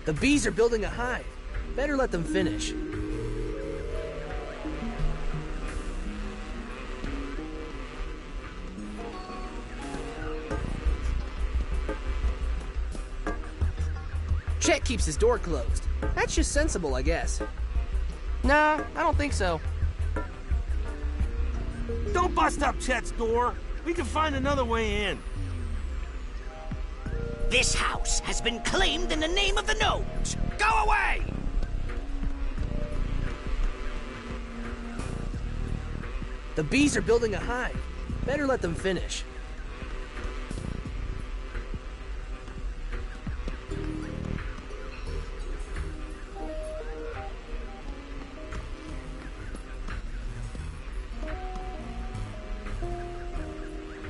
The bees are building a hive. Better let them finish. Chet keeps his door closed. That's just sensible, I guess. Nah, I don't think so. Don't bust up Chet's door. We can find another way in. This house has been claimed in the name of the gnomes. Go away! The bees are building a hive. Better let them finish.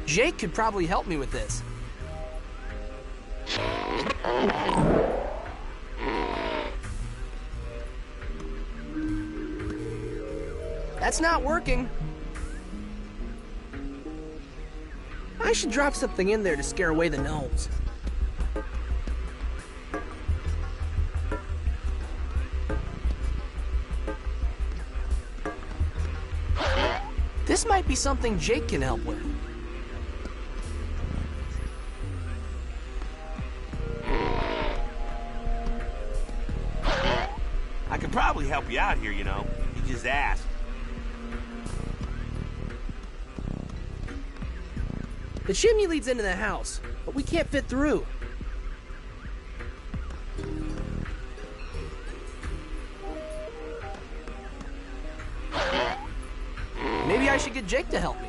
Jake could probably help me with this. That's not working. I should drop something in there to scare away the gnomes. This might be something Jake can help with. I could probably help you out here, you know. You just asked. The chimney leads into the house, but we can't fit through. Maybe I should get Jake to help me.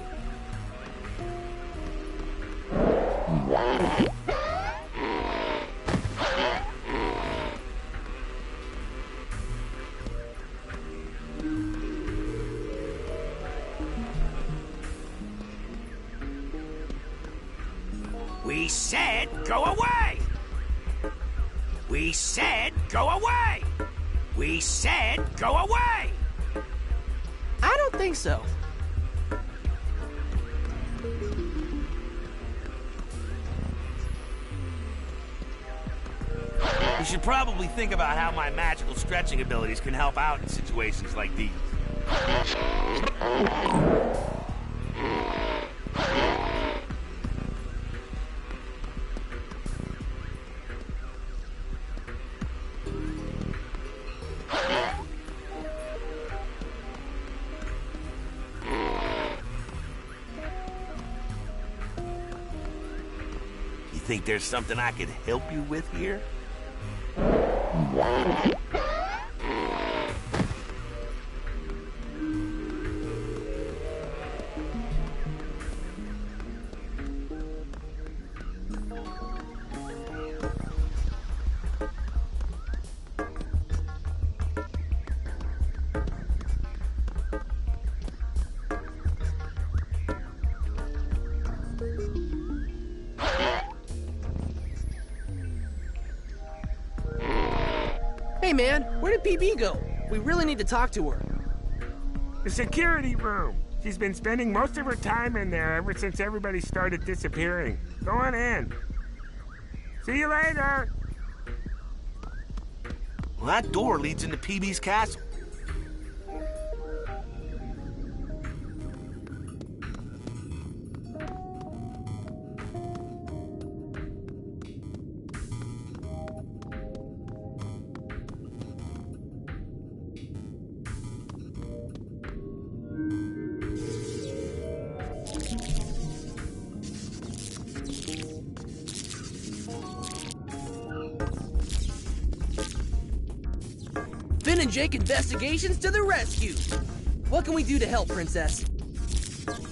We said go away! We said go away! We said go away! I don't think so. You should probably think about how my magical stretching abilities can help out in situations like these. You think there's something I could help you with here? Hey man, where did PB go? We really need to talk to her. The security room. She's been spending most of her time in there ever since everybody started disappearing. Go on in. See you later. Well, that door leads into PB's castle. Finn and Jake investigations to the rescue. What can we do to help, Princess?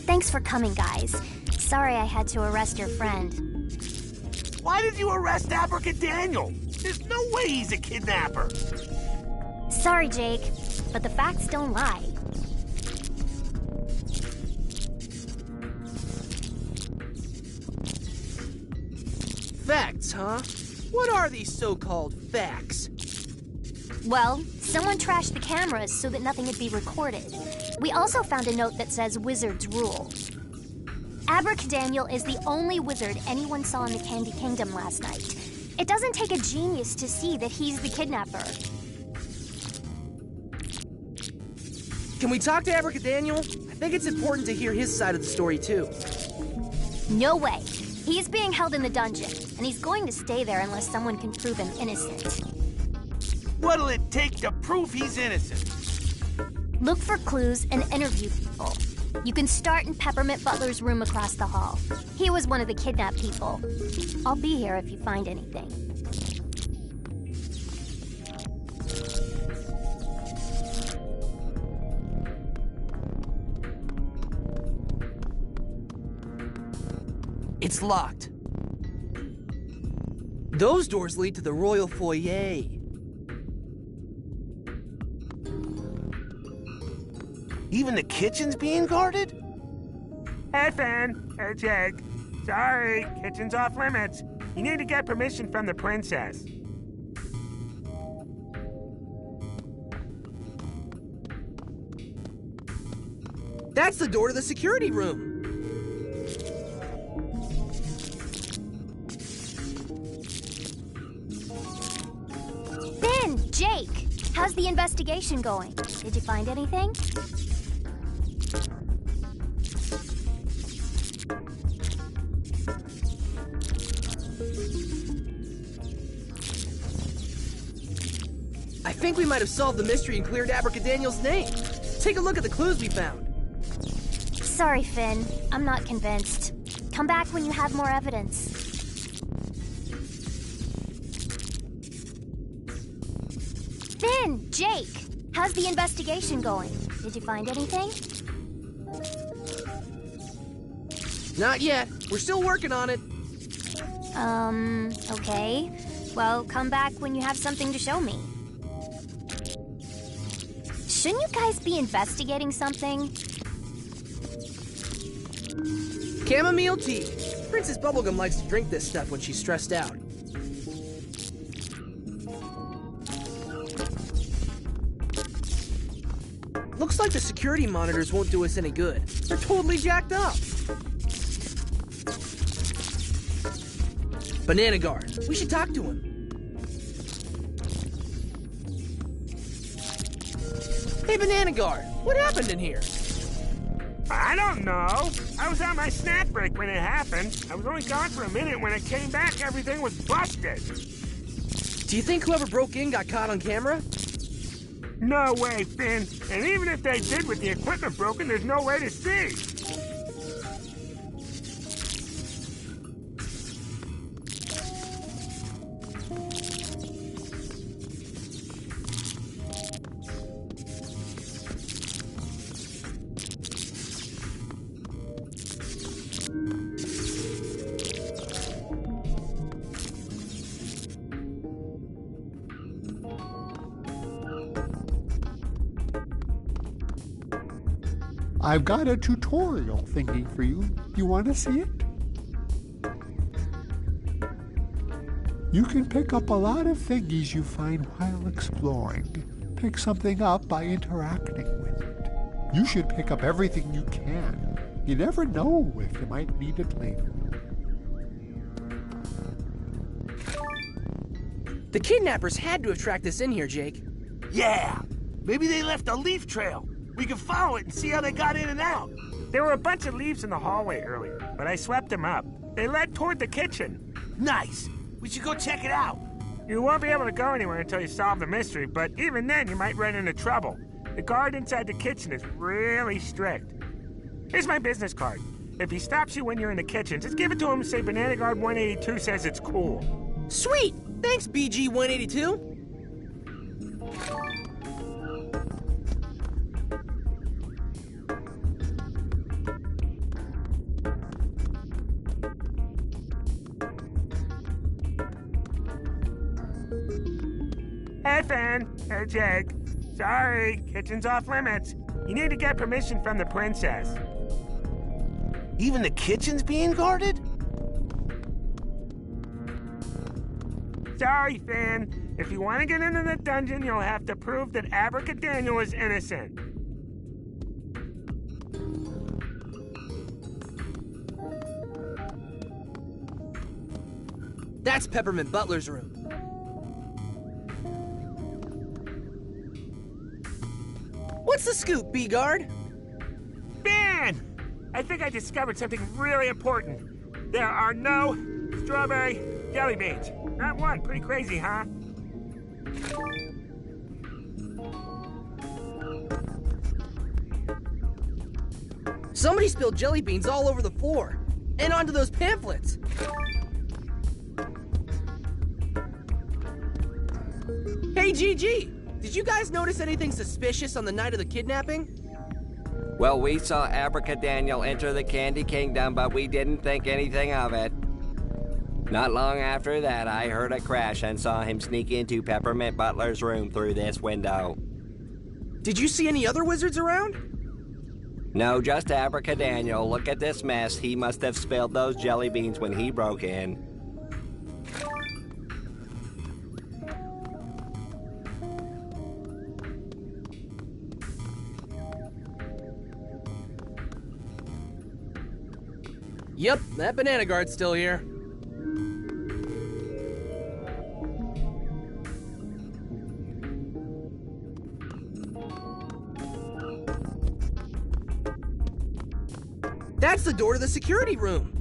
Thanks for coming, guys. Sorry I had to arrest your friend. Why did you arrest Abracadaniel? There's no way he's a kidnapper. Sorry, Jake, but the facts don't lie. Facts, huh? What are these so-called facts? Well, someone trashed the cameras so that nothing would be recorded. We also found a note that says Wizards Rule. Abracadaniel is the only wizard anyone saw in the Candy Kingdom last night. It doesn't take a genius to see that he's the kidnapper. Can we talk to Abracadaniel? I think it's important to hear his side of the story, too. No way. He's being held in the dungeon, and he's going to stay there unless someone can prove him innocent. What'll it take to prove he's innocent? Look for clues and interview people. You can start in Peppermint Butler's room across the hall. He was one of the kidnapped people. I'll be here if you find anything. It's locked. Those doors lead to the royal foyer. Even the kitchen's being guarded? Hey, Finn. Hey, Jake. Sorry, kitchen's off limits. You need to get permission from the princess. That's the door to the security room. Finn, Jake, how's the investigation going? Did you find anything? I think we might have solved the mystery and cleared Abracadaniel's name. Take a look at the clues we found. Sorry, Finn. I'm not convinced. Come back when you have more evidence. Finn, Jake, how's the investigation going? Did you find anything? Not yet. We're still working on it. Okay. Well, come back when you have something to show me. Shouldn't you guys be investigating something? Chamomile tea. Princess Bubblegum likes to drink this stuff when she's stressed out. Looks like the security monitors won't do us any good. They're totally jacked up. Banana Guard. We should talk to him. Hey, Banana Guard. What happened in here? I don't know. I was on my snack break when it happened. I was only gone for a minute. When I came back, everything was busted. Do you think whoever broke in got caught on camera? No way, Finn. And even if they did with the equipment broken, there's no way to see. I've got a tutorial thingy for you. You want to see it? You can pick up a lot of thingies you find while exploring. Pick something up by interacting with it. You should pick up everything you can. You never know if you might need it later. The kidnappers had to have tracked us in here, Jake. Yeah. Maybe they left a leaf trail. We can follow it and see how they got in and out. There were a bunch of leaves in the hallway earlier, but I swept them up. They led toward the kitchen. Nice. We should go check it out. You won't be able to go anywhere until you solve the mystery, but even then you might run into trouble. The guard inside the kitchen is really strict. Here's my business card. If he stops you when you're in the kitchen, just give it to him and say Banana Guard 182 says it's cool. Sweet! Thanks, BG 182. Hey, Finn. Hey, Jake. Sorry, kitchen's off limits. You need to get permission from the princess. Even the kitchen's being guarded? Sorry, Finn. If you want to get into the dungeon, you'll have to prove that Abracadaniel is innocent. That's Peppermint Butler's room. What's the scoop, B-Guard? Ben! I think I discovered something really important. There are no strawberry jelly beans. Not one. Pretty crazy, huh? Somebody spilled jelly beans all over the floor. And onto those pamphlets. Hey, GG! Did you guys notice anything suspicious on the night of the kidnapping? Well, we saw Abracadaniel enter the Candy Kingdom, but we didn't think anything of it. Not long after that, I heard a crash and saw him sneak into Peppermint Butler's room through this window. Did you see any other wizards around? No, just Abracadaniel. Look at this mess. He must have spilled those jelly beans when he broke in. Yep, that banana guard's still here. That's the door to the security room.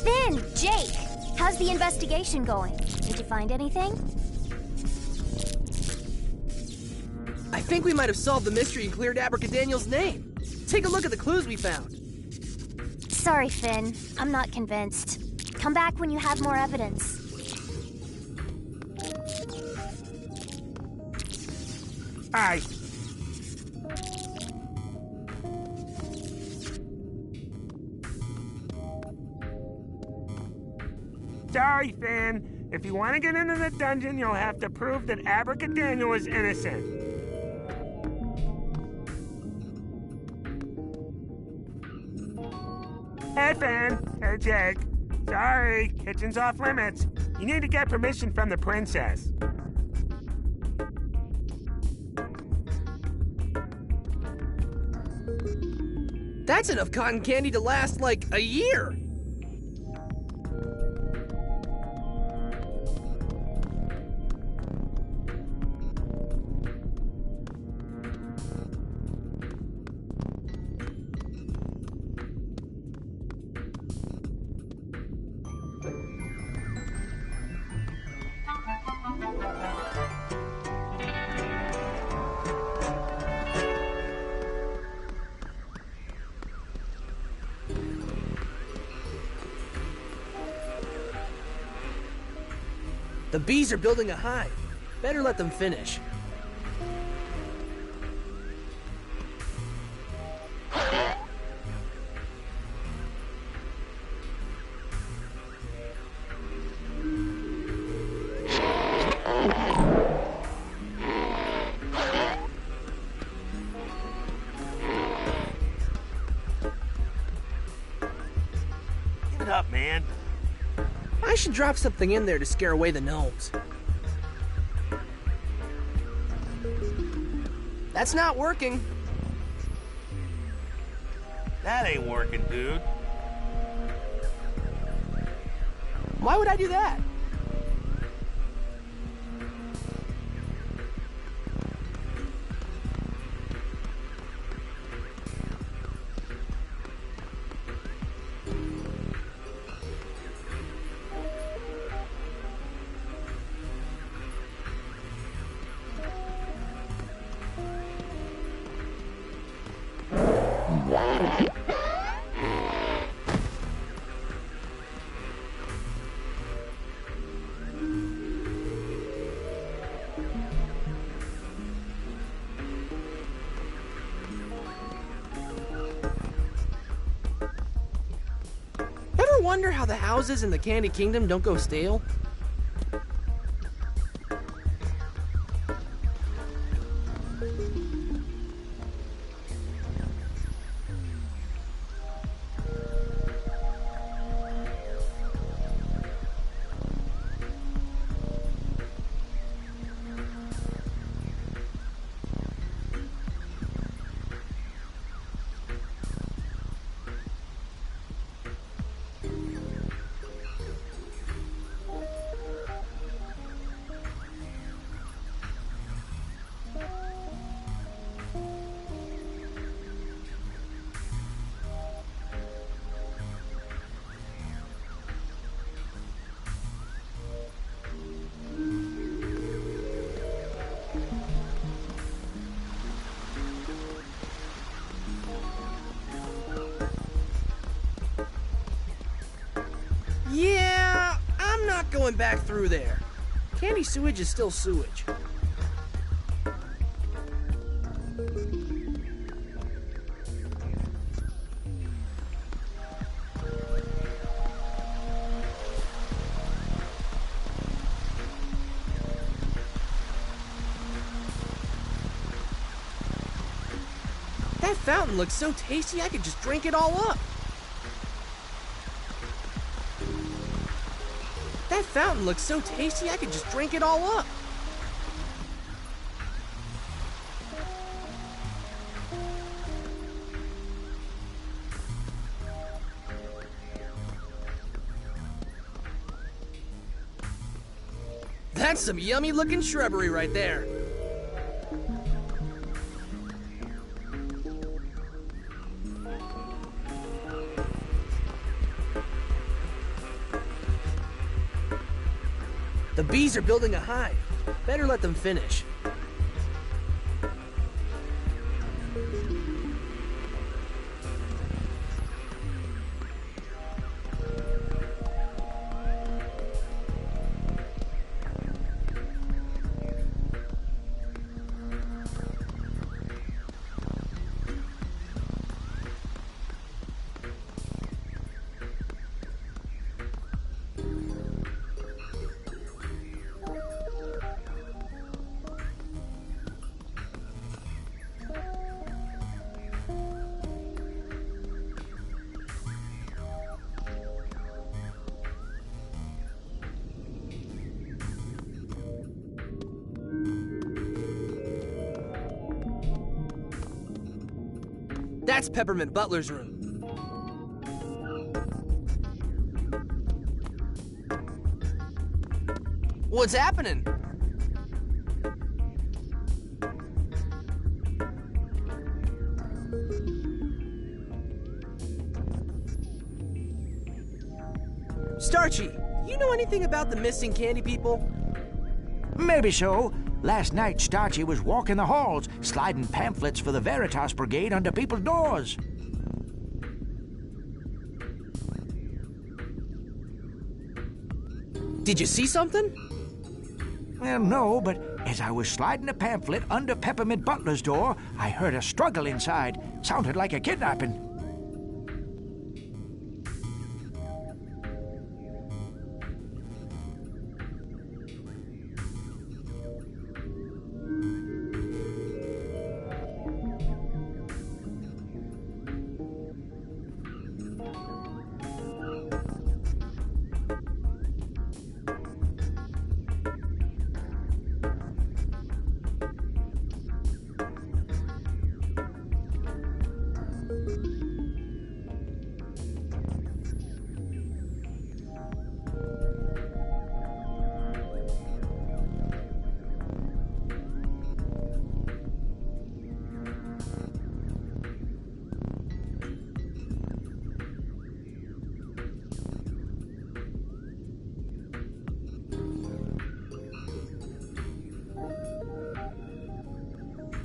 Finn, Jake, how's the investigation going? Did you find anything? I think we might have solved the mystery and cleared Abracadaniel's name. Take a look at the clues we found. Sorry, Finn. I'm not convinced. Come back when you have more evidence. Aye. Sorry, Finn. If you want to get into the dungeon, you'll have to prove that Abracadaniel is innocent. Hey, Finn. Hey, Jake. Sorry, kitchen's off limits. You need to get permission from the princess. That's enough cotton candy to last, like, a year. The bees are building a hive. Better let them finish. Give it up, man. I should drop something in there to scare away the gnomes. That's not working. That ain't working, dude. Why would I do that? Ever wonder how the houses in the Candy Kingdom don't go stale? going back through there. Candy sewage is still sewage. That fountain looks so tasty I could just drink it all up. That fountain looks so tasty I could just drink it all up. That's some yummy looking shrubbery right there. The bees are building a hive. Better let them finish. That's Peppermint Butler's room. What's happening? Starchy, you know anything about the missing candy people? Maybe so. Last night, Starchy was walking the halls, sliding pamphlets for the Veritas Brigade under people's doors. Did you see something? Well, no, but as I was sliding a pamphlet under Peppermint Butler's door, I heard a struggle inside. Sounded like a kidnapping.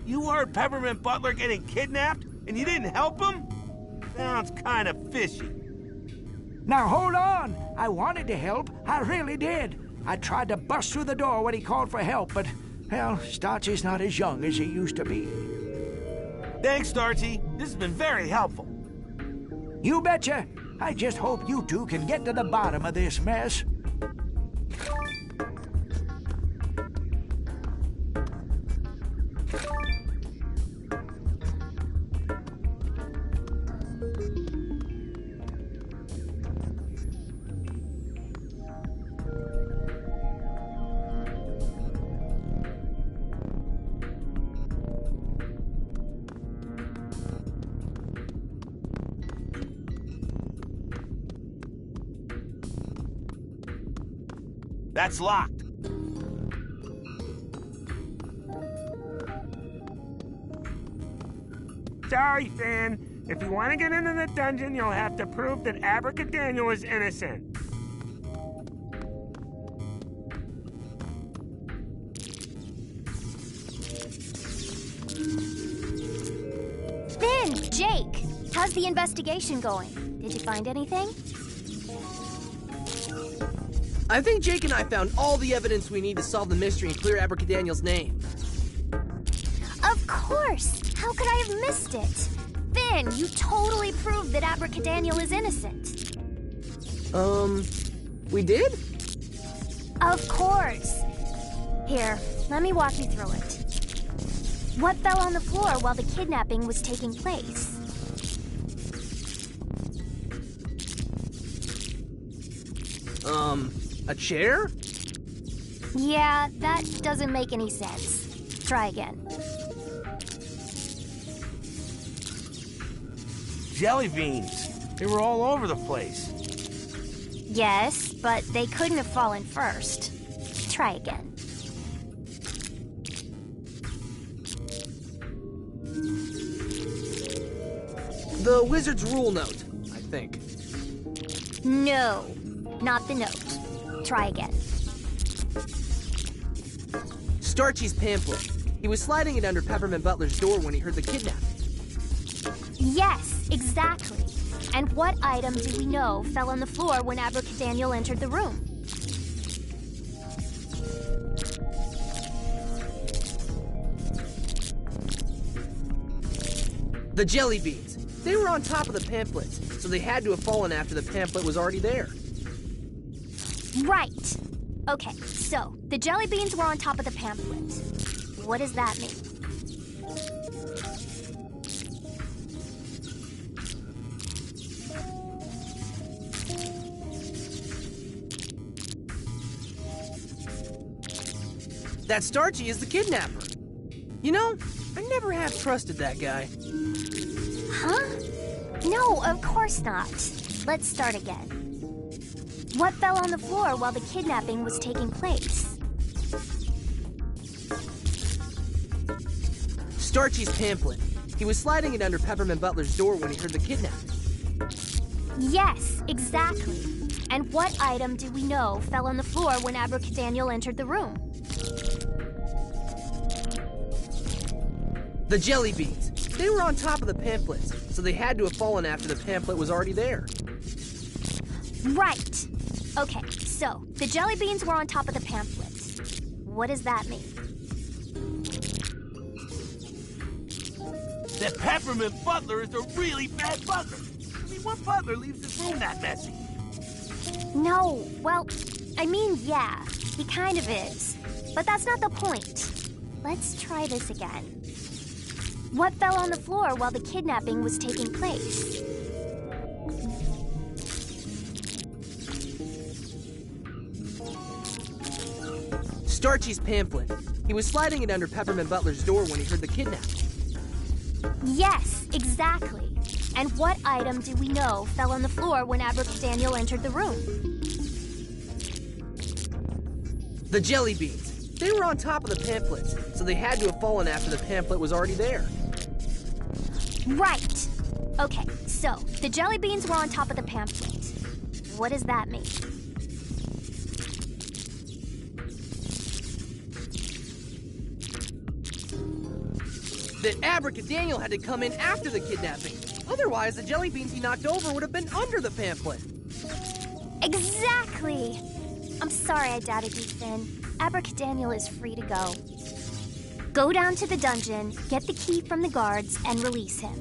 You heard Peppermint Butler getting kidnapped, and you didn't help him? Sounds kind of fishy. Now, hold on. I wanted to help. I really did. I tried to bust through the door when he called for help, but, well, Starchy's not as young as he used to be. Thanks, Starchy. This has been very helpful. You betcha. I just hope you two can get to the bottom of this mess. That's locked. Sorry, Finn. If you want to get into the dungeon, you'll have to prove that Abracadaniel is innocent. Finn, Jake, how's the investigation going? Did you find anything? I think Jake and I found all the evidence we need to solve the mystery and clear Abracadaniel's name. Of course! How could I have missed it? Finn, you totally proved that Abracadaniel is innocent. We did? Of course. Here, let me walk you through it. What fell on the floor while the kidnapping was taking place? A chair? Yeah, that doesn't make any sense. Try again. Jelly beans. They were all over the place. Yes, but they couldn't have fallen first. Try again. The wizard's rule note, I think. No, not the note. Try again. Starchy's pamphlet. He was sliding it under Peppermint Butler's door when he heard the kidnapping. Yes, exactly. And what item do we know fell on the floor when Abracadaniel entered the room? The jelly beans. They were on top of the pamphlets, so they had to have fallen after the pamphlet was already there. Right. Okay, so the jelly beans were on top of the pamphlet. What does that mean? That Starchy is the kidnapper. You know, I never have trusted that guy. Huh? No, of course not. Let's start again. What fell on the floor while the kidnapping was taking place? Starchy's pamphlet. He was sliding it under Peppermint Butler's door when he heard the kidnapping. Yes, exactly. And what item do we know fell on the floor when Abracadaniel entered the room? The jelly beans. They were on top of the pamphlets, so they had to have fallen after the pamphlet was already there. Right. Okay, so the jelly beans were on top of the pamphlets. What does that mean? That Peppermint Butler is a really bad butler. I mean, what butler leaves his room that messy? No, well, I mean, yeah, he kind of is. But that's not the point. Let's try this again. What fell on the floor while the kidnapping was taking place? Starchy's pamphlet. He was sliding it under Peppermint Butler's door when he heard the kidnapping. Yes, exactly. And what item do we know fell on the floor when Abracadaniel entered the room? The jelly beans. They were on top of the pamphlets, so they had to have fallen after the pamphlet was already there. Right. Okay, so the jelly beans were on top of the pamphlet. What does that mean? That Abracadaniel had to come in after the kidnapping. Otherwise, the jelly beans he knocked over would have been under the pamphlet. Exactly! I'm sorry I doubted you, Finn. Abracadaniel is free to go. Go down to the dungeon, get the key from the guards, and release him.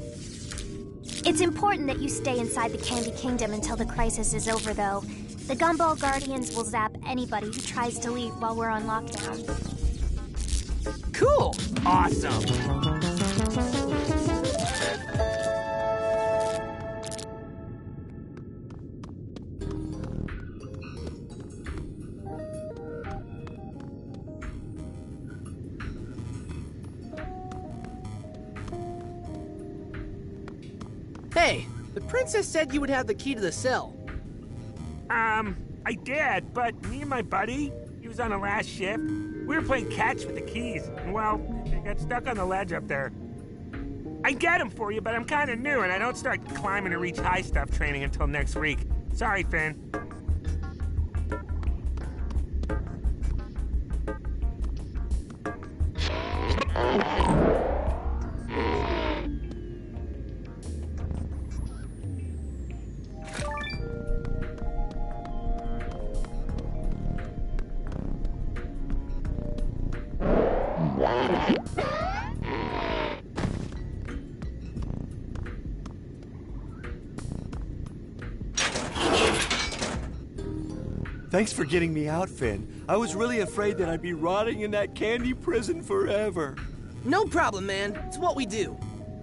It's important that you stay inside the Candy Kingdom until the crisis is over, though. The Gumball Guardians will zap anybody who tries to leave while we're on lockdown. Cool! Awesome! Hey, the princess said you would have the key to the cell. I did, but me and my buddy, he was on the last shift. We were playing catch with the keys, and well, they got stuck on the ledge up there. I get them for you, but I'm kind of new, and I don't start climbing to reach high stuff training until next week. Sorry, Finn. Thanks for getting me out, Finn. I was really afraid that I'd be rotting in that candy prison forever. No problem, man. It's what we do.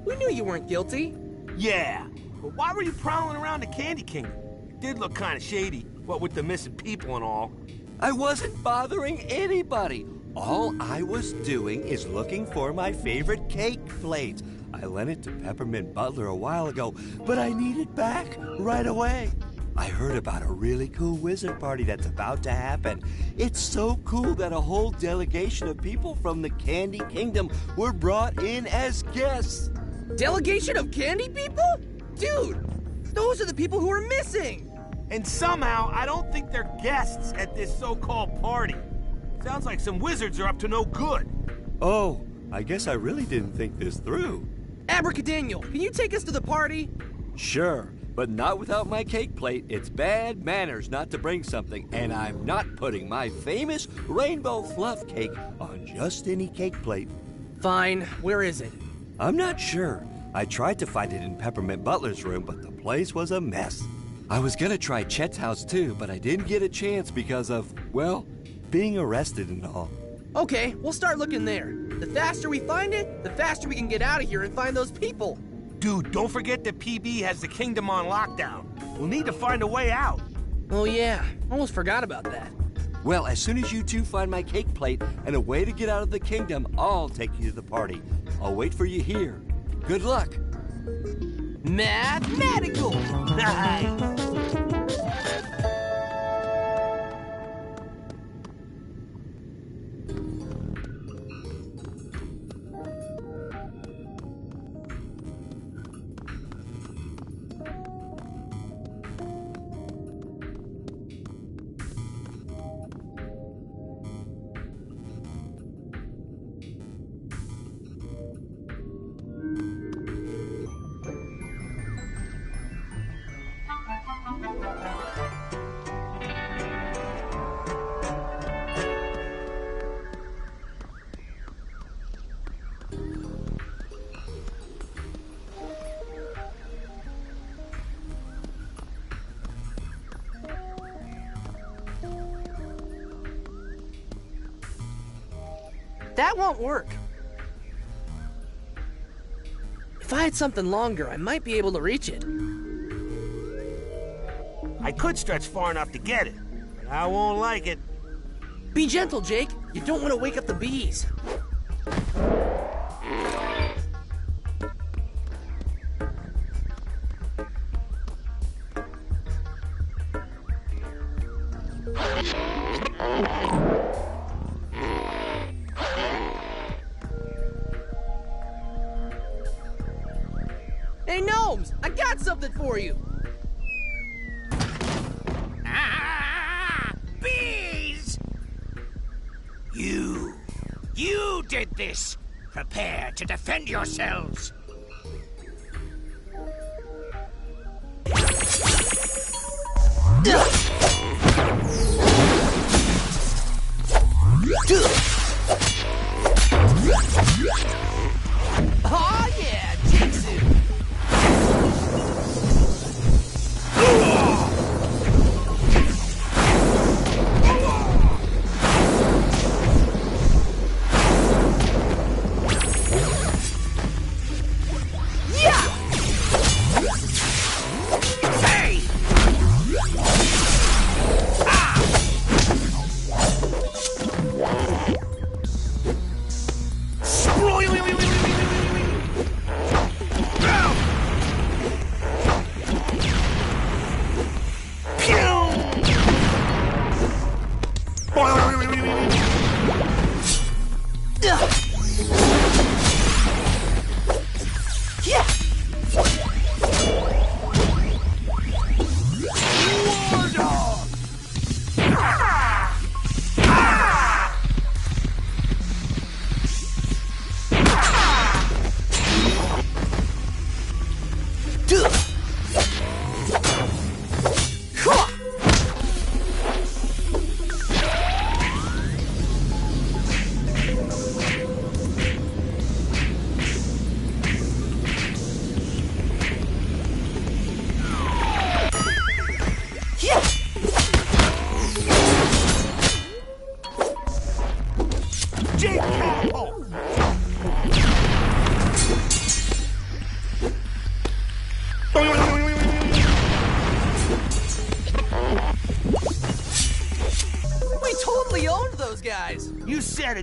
We knew you weren't guilty. Yeah, but why were you prowling around the Candy Kingdom? It did look kind of shady, what with the missing people and all. I wasn't bothering anybody. All I was doing is looking for my favorite cake plate. I lent it to Peppermint Butler a while ago, but I need it back right away. I heard about a really cool wizard party that's about to happen. It's so cool that a whole delegation of people from the Candy Kingdom were brought in as guests. Delegation of candy people? Dude, those are the people who are missing. And somehow, I don't think they're guests at this so-called party. Sounds like some wizards are up to no good. Oh, I guess I really didn't think this through. Abracadaniel, can you take us to the party? Sure, but not without my cake plate. It's bad manners not to bring something, and I'm not putting my famous rainbow fluff cake on just any cake plate. Fine, where is it? I'm not sure. I tried to find it in Peppermint Butler's room, but the place was a mess. I was gonna try Chet's house too, but I didn't get a chance because of, well, being arrested and all. Okay, we'll start looking there. The faster we find it, the faster we can get out of here and find those people. Dude, don't forget that PB has the kingdom on lockdown. We'll need to find a way out. Oh yeah, almost forgot about that. Well, as soon as you two find my cake plate and a way to get out of the kingdom, I'll take you to the party. I'll wait for you here. Good luck. Mathematical! Nice. That won't work. If I had something longer, I might be able to reach it. I could stretch far enough to get it, but I won't like it. Be gentle, Jake. You don't want to wake up the bees. Hey, Gnomes! I got something for you! Ah! Bees! You did this! Prepare to defend yourselves! Oh yeah, Jitsu!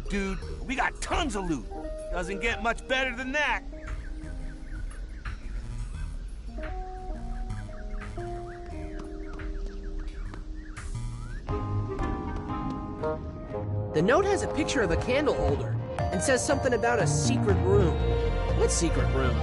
good, dude. We got tons of loot. Doesn't get much better than that. The note has a picture of a candle holder and says something about a secret room. What secret room?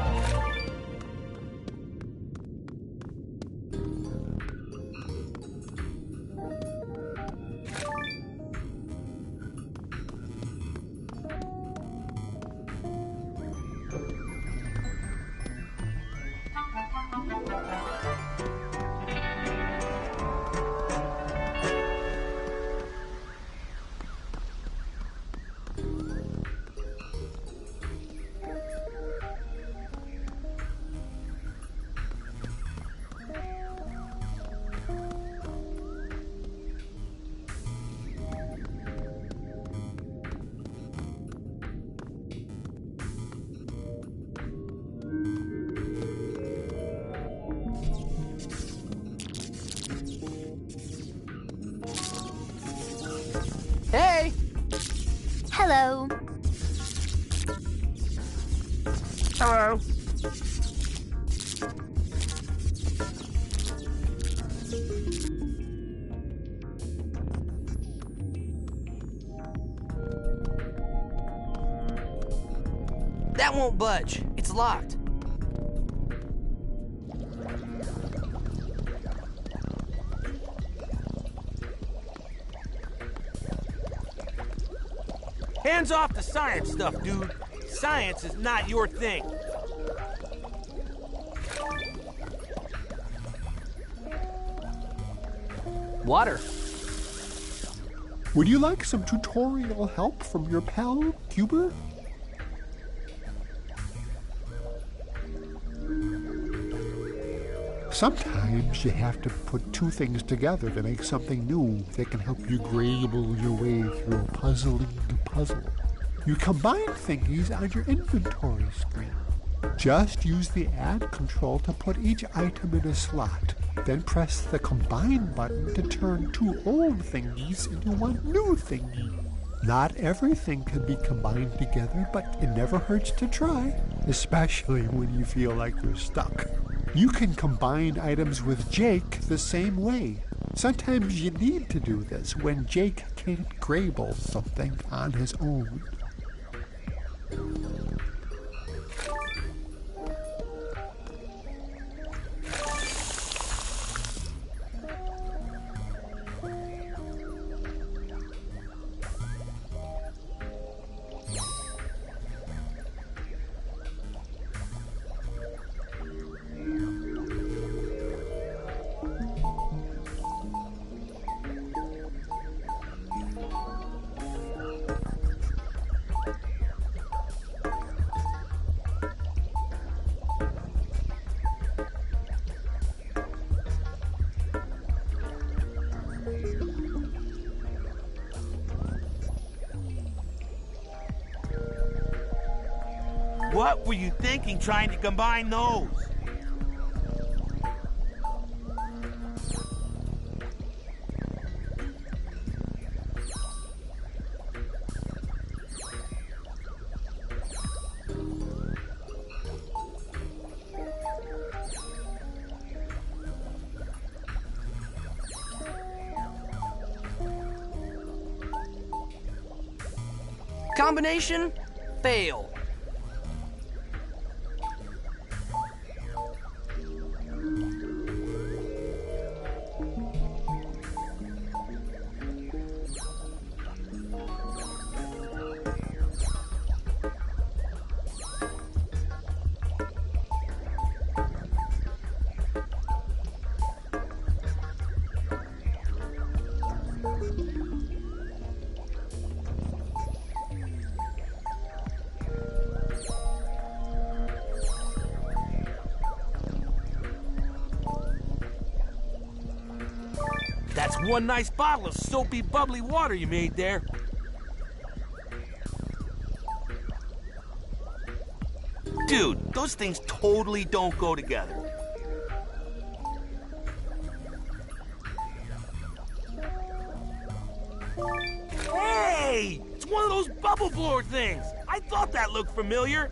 Hey! Hello. Hello. That won't budge. It's locked. Hands off the science stuff, dude. Science is not your thing. Water. Would you like some tutorial help from your pal, Cuber? Sometimes you have to put two things together to make something new that can help you grable your way through a puzzling puzzle. You combine thingies on your inventory screen. Just use the add control to put each item in a slot. Then press the combine button to turn two old thingies into one new thingy. Not everything can be combined together, but it never hurts to try, especially when you feel like you're stuck. You can combine items with Jake the same way. Sometimes you need to do this when Jake can't grable something on his own. What were you thinking trying to combine those? Combination? Fail. That's one nice bottle of soapy, bubbly water you made there. Dude, those things totally don't go together. Hey! It's one of those bubble bubble blower things! I thought that looked familiar.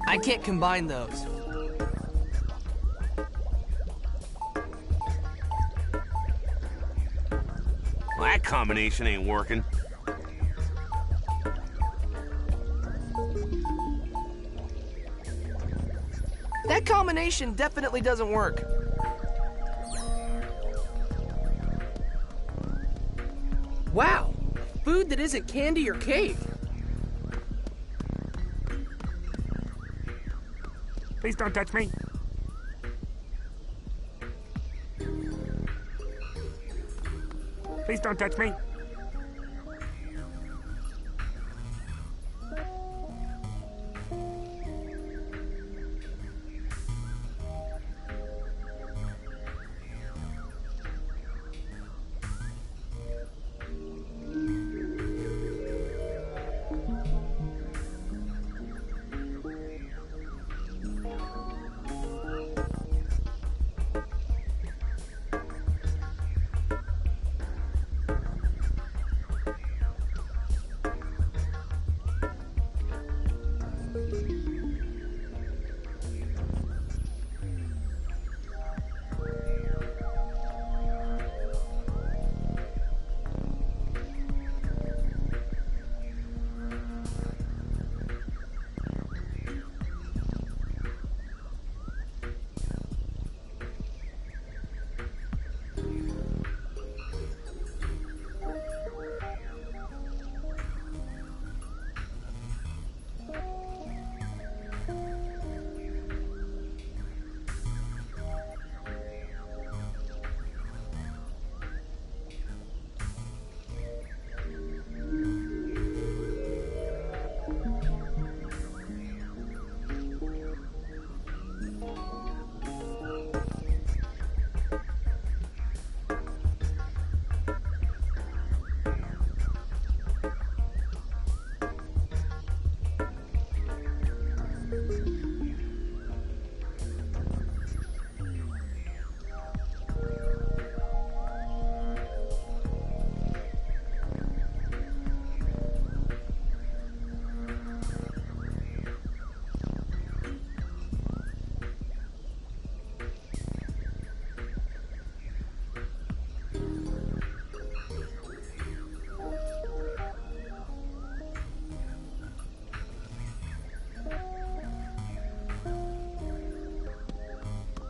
I can't combine those. Well, that combination ain't working. That combination definitely doesn't work. Wow, food that isn't candy or cake. Please don't touch me. Please don't touch me.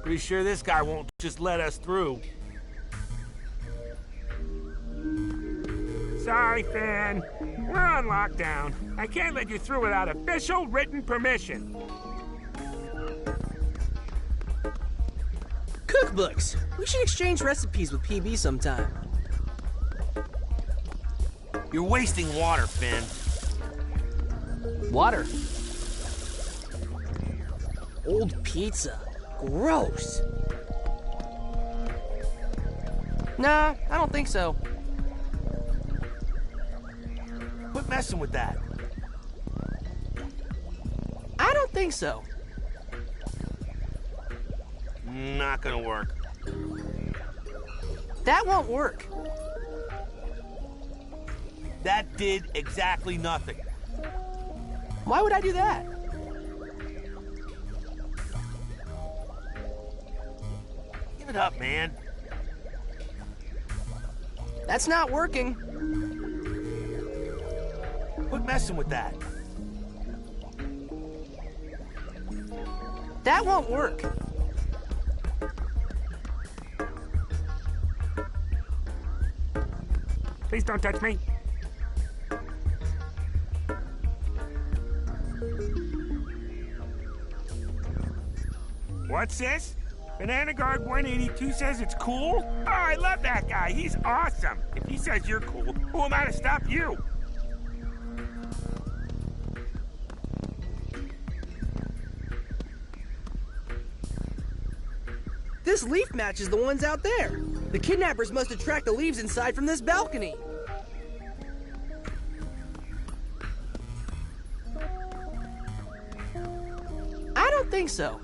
Pretty sure this guy won't just let us through. Sorry, Finn. We're on lockdown. I can't let you through without official written permission. Cookbooks. We should exchange recipes with PB sometime. You're wasting water, Finn. Water. Old pizza. Gross. Nah, I don't think so. Quit messing with that. I don't think so. Not gonna work. That won't work. That did exactly nothing. Why would I do that? Give it up, man. That's not working. Quit messing with that. That won't work. Please don't touch me. What's this? Banana Guard 182 says it's cool? Oh, I love that guy. He's awesome. If he says you're cool, who am I to stop you? This leaf matches the ones out there. The kidnappers must have tracked the leaves inside from this balcony. I don't think think so.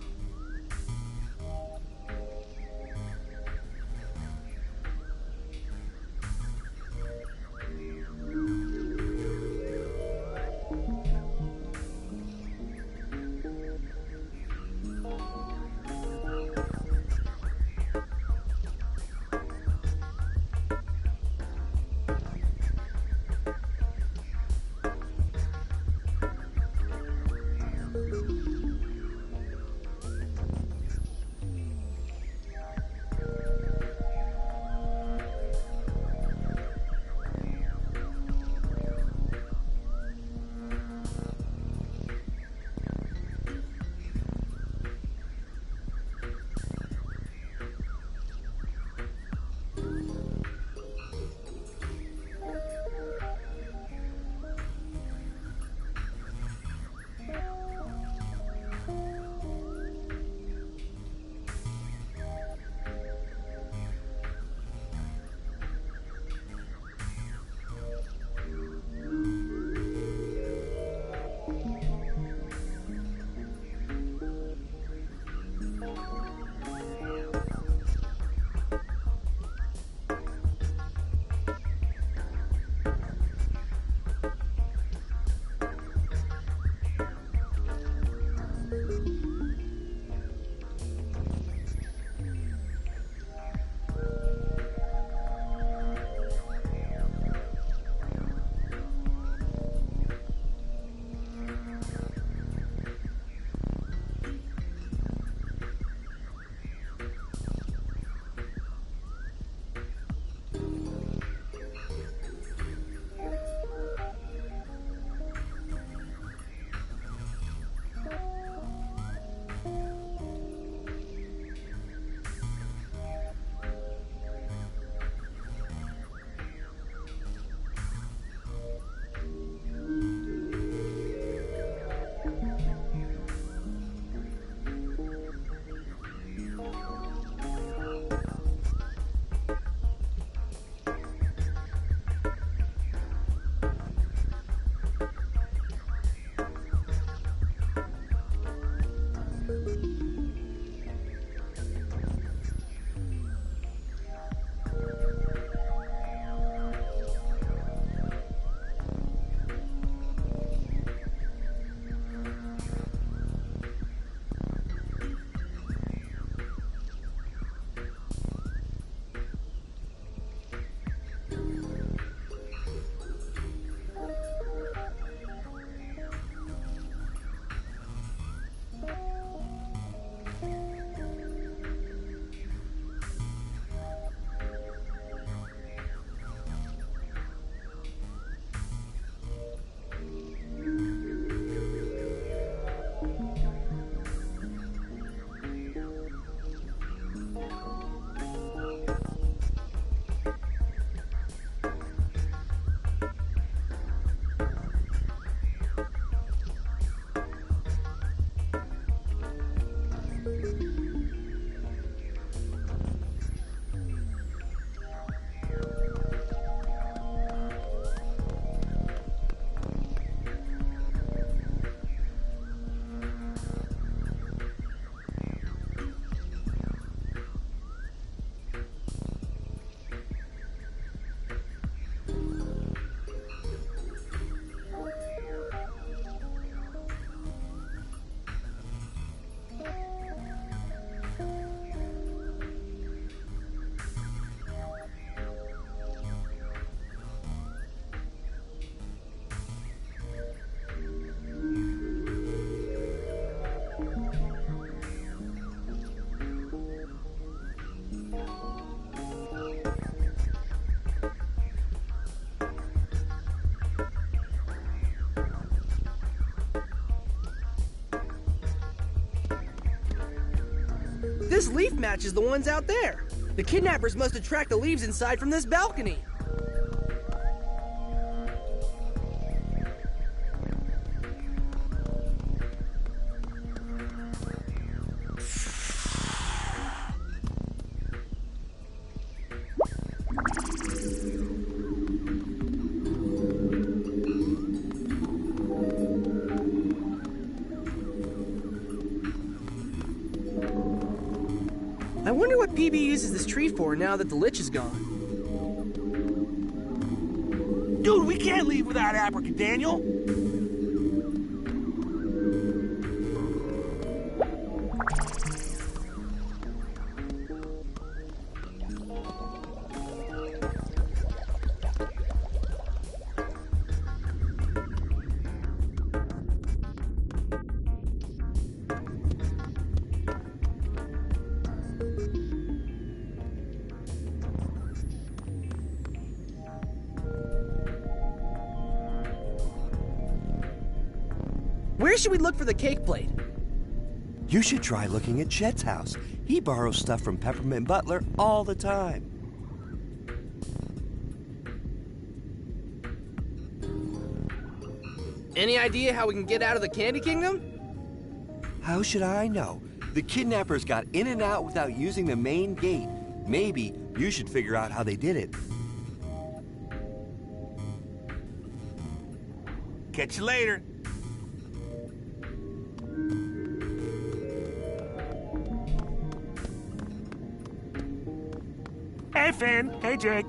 This leaf matches the ones out there. The kidnappers must have tracked the leaves inside from this balcony. I wonder what PB uses this tree for now that the lich is gone. Dude, we can't leave without Abracadaniel. Where should we look for the cake plate? You should try looking at Chet's house. He borrows stuff from Peppermint Butler all the time. Any idea how we can get out of the Candy Kingdom? How should I know? The kidnappers got in and out without using the main gate. Maybe you should figure out how they did it. Catch you later. Hey, Finn. Hey, Jake.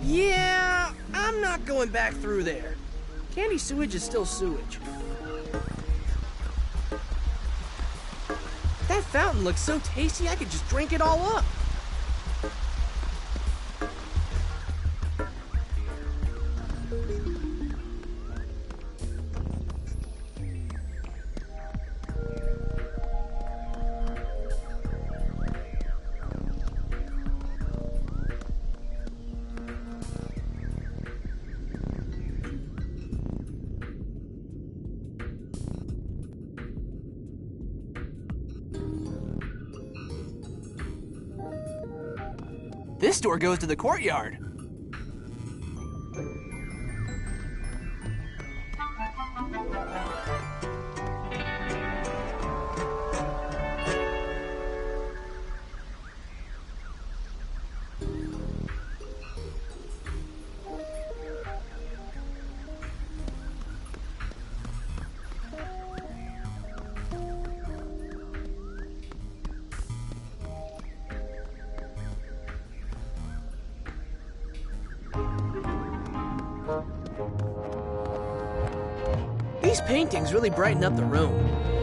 Yeah, I'm not going back through there. Candy sewage is still sewage. That fountain looks so tasty I could just drink it all up. This door goes to the courtyard. These paintings really brighten up the room.